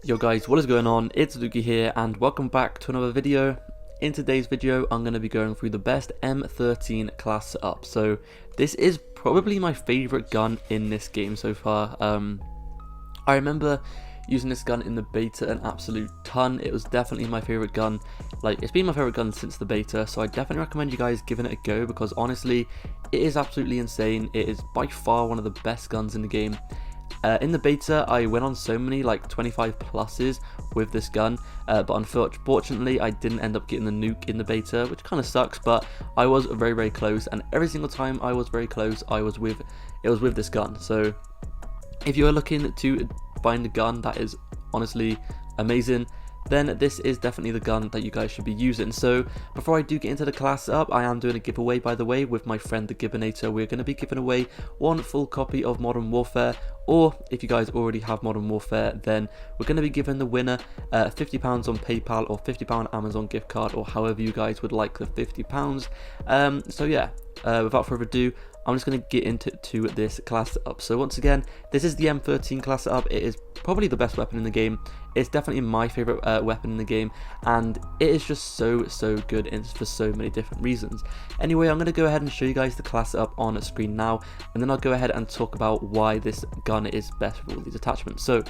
Yo guys, what is going on? It's Luki here and welcome back to another video. In today's video I'm going to be going through the best M13 class setup. So this is probably my favourite gun in this game so far. I remember using this gun in the beta an absolute ton. It was definitely my favourite gun. Like, it's been my favourite gun since the beta, so I definitely recommend you guys giving it a go because honestly it is absolutely insane. It is by far one of the best guns in the game. In the beta I went on so many like 25 pluses with this gun, but unfortunately I didn't end up getting the nuke in the beta, which kind of sucks, but I was very close, and every single time I was very close it was with this gun. So if you are looking to find a gun that is honestly amazing, then this is definitely the gun that you guys should be using. So before I do get into the class setup, I am doing a giveaway, by the way, with my friend the Gibbinator. We're going to be giving away one full copy of Modern Warfare, or if you guys already have Modern Warfare, then we're going to be giving the winner £50 on PayPal or £50 Amazon gift card, or however you guys would like the £50. So yeah, without further ado, I'm just going to get into this class setup. So once again, this is the M13 class setup. It is probably the best weapon in the game. It's definitely my favourite weapon in the game, and it is just so good, and it's for so many different reasons. Anyway, I'm going to go ahead and show you guys the class setup on screen now, and then I'll go ahead and talk about why this gun is best with all these attachments. So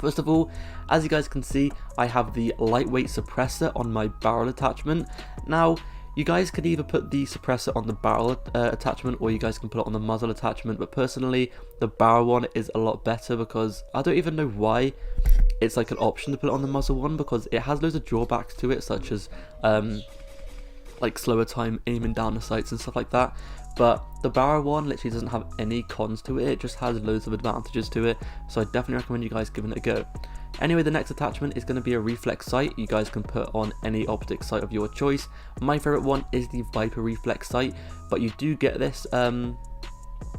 first of all, as you guys can see, I have the lightweight suppressor on my barrel attachment. Now, you guys can either put the suppressor on the barrel attachment, or you guys can put it on the muzzle attachment, but personally the barrel one is a lot better because I don't even know why it's like an option to put it on the muzzle one, because it has loads of drawbacks to it, such as like slower time aiming down the sights and stuff like that. But the barrel one literally doesn't have any cons to it, it just has loads of advantages to it, so I definitely recommend you guys giving it a go. Anyway, the next attachment is going to be a reflex sight. You guys can put on any optic sight of your choice. My favourite one is the Viper reflex sight, but you do get this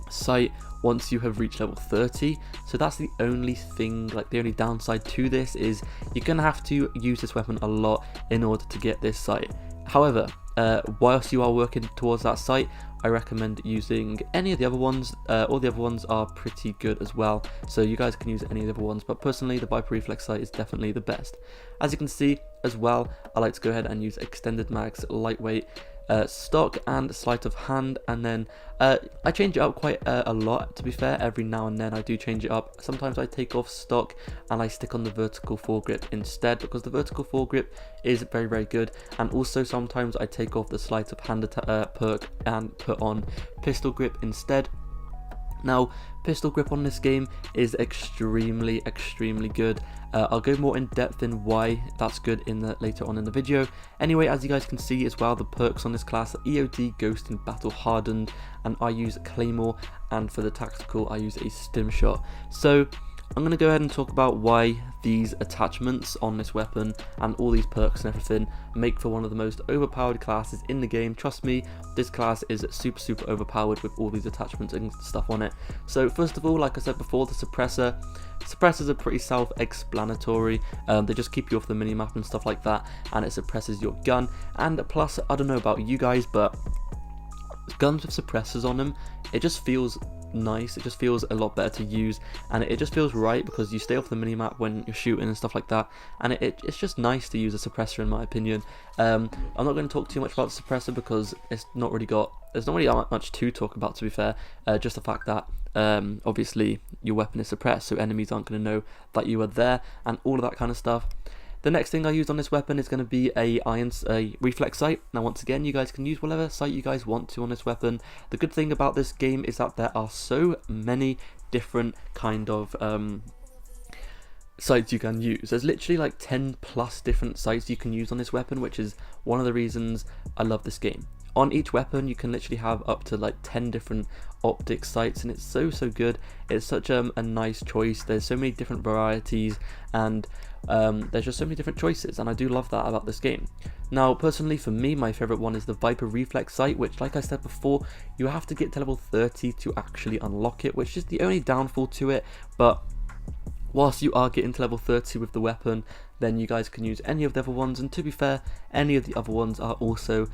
sight once you have reached level 30, so that's the only thing, like the only downside to this is you're going to have to use this weapon a lot in order to get this sight. However, whilst you are working towards that sight, I recommend using any of the other ones. All the other ones are pretty good as well, so you guys can use any of the other ones, but personally the Viper reflex sight is definitely the best. As you can see as well, I like to go ahead and use extended mags, lightweight, stock and sleight of hand, and then I change it up quite a lot, to be fair. Every now and then I do change it up. Sometimes I take off stock and I stick on the vertical foregrip instead, because the vertical foregrip is very good, and also sometimes I take off the sleight of hand perk and put on pistol grip instead. Now, pistol grip on this game is extremely good. I'll go more in depth in why that's good later on in the video. Anyway, as you guys can see as well, the perks on this class are EOD, Ghost, and Battle Hardened, and I use Claymore, and for the tactical I use a Stim Shot. So I'm going to go ahead and talk about why these attachments on this weapon and all these perks and everything make for one of the most overpowered classes in the game. Trust me, this class is super overpowered with all these attachments and stuff on it. So first of all, like I said before, the suppressors are pretty self-explanatory. They just keep you off the minimap and stuff like that, and it suppresses your gun. And plus, I don't know about you guys, but guns with suppressors on them, it just feels nice. It just feels a lot better to use, and it just feels right because you stay off the minimap when you're shooting and stuff like that, and it's just nice to use a suppressor in my opinion. I'm not going to talk too much about the suppressor because there's not really that much to talk about, to be fair. Just the fact that obviously your weapon is suppressed, so enemies aren't going to know that you are there and all of that kind of stuff. The next thing I use on this weapon is going to be a reflex sight. Now once again, you guys can use whatever sight you guys want to on this weapon. The good thing about this game is that there are so many different kind of sights you can use. There's literally like 10 plus different sights you can use on this weapon, which is one of the reasons I love this game. On each weapon you can literally have up to like 10 different optic sights, and it's so good. It's such a nice choice. There's so many different varieties, and there's just so many different choices, and I do love that about this game. Now personally for me, my favourite one is the Viper reflex sight, which like I said before, you have to get to level 30 to actually unlock it, which is the only downfall to it. But whilst you are getting to level 30 with the weapon, then you guys can use any of the other ones, and to be fair, any of the other ones are also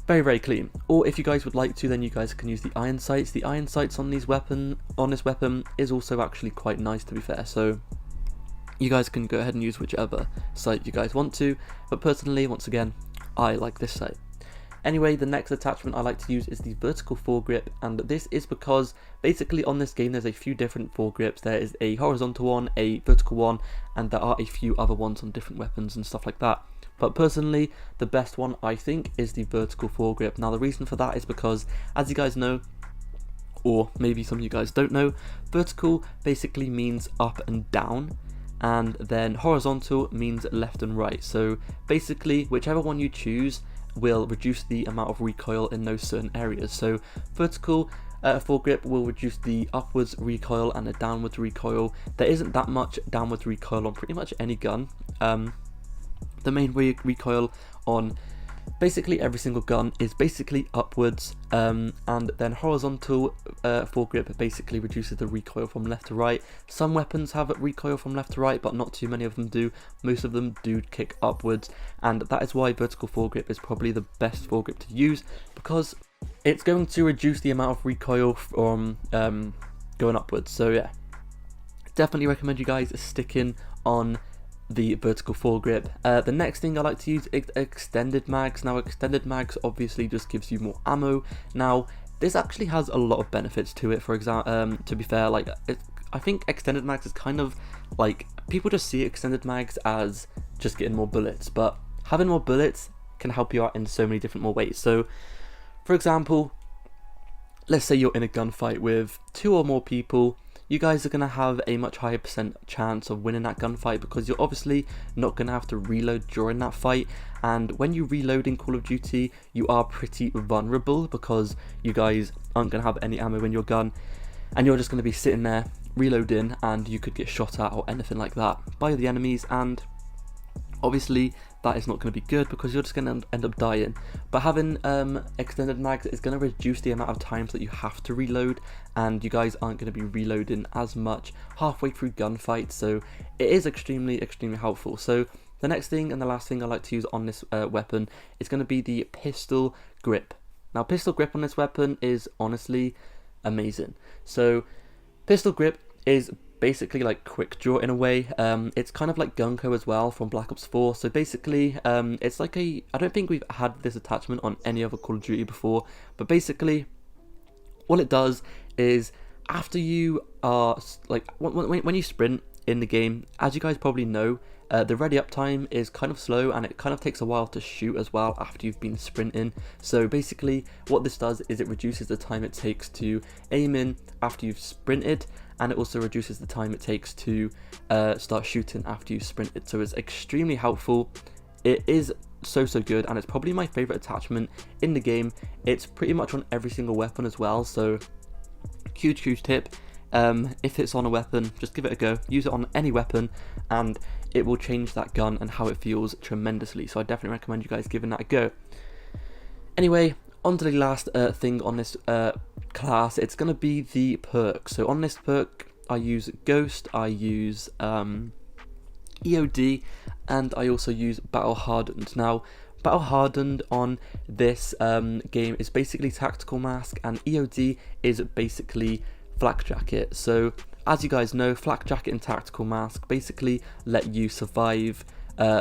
very clean. Or if you guys would like to, then you guys can use the iron sights. The iron sights on this weapon is also actually quite nice, to be fair. So You guys can go ahead and use whichever site you guys want to, but personally, once again, I like this site. Anyway, the next attachment I like to use is the vertical foregrip, and this is because basically on this game there's a few different foregrips. There is a horizontal one, a vertical one, and there are a few other ones on different weapons and stuff like that. But personally, the best one I think is the vertical foregrip. Now the reason for that is because, as you guys know, or maybe some of you guys don't know, vertical basically means up and down, and then horizontal means left and right. So basically, whichever one you choose will reduce the amount of recoil in those certain areas. So vertical foregrip will reduce the upwards recoil and the downwards recoil. There isn't that much downwards recoil on pretty much any gun. The main recoil on basically every single gun is basically upwards, and then horizontal foregrip basically reduces the recoil from left to right. Some weapons have recoil from left to right, but not too many of them do. Most of them do kick upwards, and that is why vertical foregrip is probably the best foregrip to use, because it's going to reduce the amount of recoil from going upwards. So yeah, definitely recommend you guys sticking on the vertical foregrip. The next thing I like to use is extended mags. Now extended mags obviously just gives you more ammo. Now this actually has a lot of benefits to it. For example, to be fair, like I think extended mags is kind of like, people just see extended mags as just getting more bullets, but having more bullets can help you out in so many different more ways. So for example, let's say you're in a gunfight with 2 or more people. You guys are going to have a much higher % chance of winning that gunfight, because you're obviously not going to have to reload during that fight. And when you reload in Call of Duty, you are pretty vulnerable because you guys aren't going to have any ammo in your gun, and you're just going to be sitting there reloading, and you could get shot at or anything like that by the enemies, and obviously that is not going to be good because you're just going to end up dying. But having extended mags is going to reduce the amount of times that you have to reload, and you guys aren't going to be reloading as much halfway through gunfights, so it is extremely helpful. So the next thing and the last thing I like to use on this weapon is going to be the pistol grip. Now pistol grip on this weapon is honestly amazing. So pistol grip is basically like quick draw in a way. It's kind of like Gunko as well from Black Ops 4. So basically it's like I don't think we've had this attachment on any other Call of Duty before, but basically what it does is, after you are like when you sprint in the game, as you guys probably know, the ready up time is kind of slow, and it kind of takes a while to shoot as well after you've been sprinting. So basically what this does is it reduces the time it takes to aim in after you've sprinted, and it also reduces the time it takes to start shooting after you've sprinted. So it's extremely helpful. It is so good, and it's probably my favorite attachment in the game. It's pretty much on every single weapon as well, so huge tip. If it's on a weapon, just give it a go. Use it on any weapon, and it will change that gun and how it feels tremendously. So I definitely recommend you guys giving that a go. Anyway, on to the last thing on this class. It's going to be the perks. So on this perk, I use Ghost, I use EOD, and I also use Battle Hardened. Now, Battle Hardened on this game is basically Tactical Mask, and EOD is basically Flak Jacket. So as you guys know, Flak Jacket and Tactical Mask basically let you survive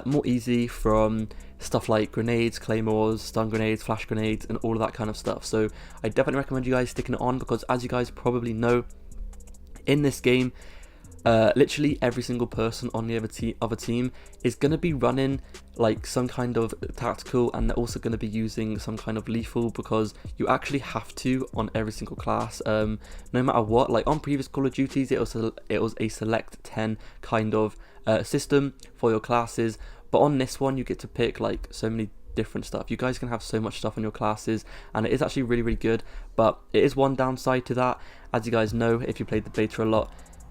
more easy from stuff like grenades, claymores, stun grenades, flash grenades, and all of that kind of stuff. So I definitely recommend you guys sticking it on, because as you guys probably know, in this game, literally every single person on the other team is going to be running like some kind of tactical, and they're also going to be using some kind of lethal, because you actually have to on every single class, no matter what. Like on previous Call of Duties, it was a select 10 kind of system for your classes, but on this one you get to pick like so many different stuff. You guys can have so much stuff in your classes, and it is actually really good. But it is one downside to that, as you guys know if you played the beta a lot.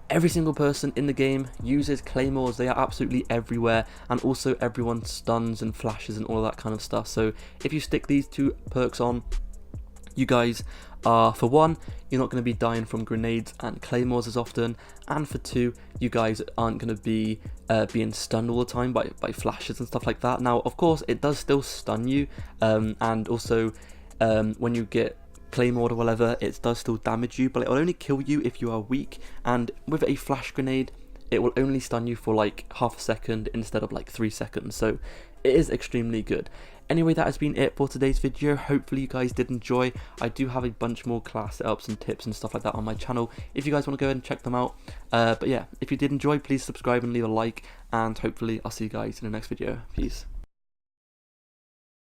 Every single person in the game uses claymores. They are absolutely everywhere, and also everyone stuns and flashes and all that kind of stuff. So if you stick these 2 perks on, you guys are, for one, you're not going to be dying from grenades and claymores as often, and for 2, you guys aren't going to be being stunned all the time by flashes and stuff like that. Now of course it does still stun you, and also when you get claymore or whatever, it does still damage you, but it will only kill you if you are weak. And with a flash grenade, it will only stun you for like half a second instead of like 3 seconds, so it is extremely good. Anyway, that has been it for today's video. Hopefully you guys did enjoy. I do have a bunch more class setups and tips and stuff like that on my channel if you guys want to go ahead and check them out. But yeah, if you did enjoy, please subscribe and leave a like, and hopefully I'll see you guys in the next video. Peace.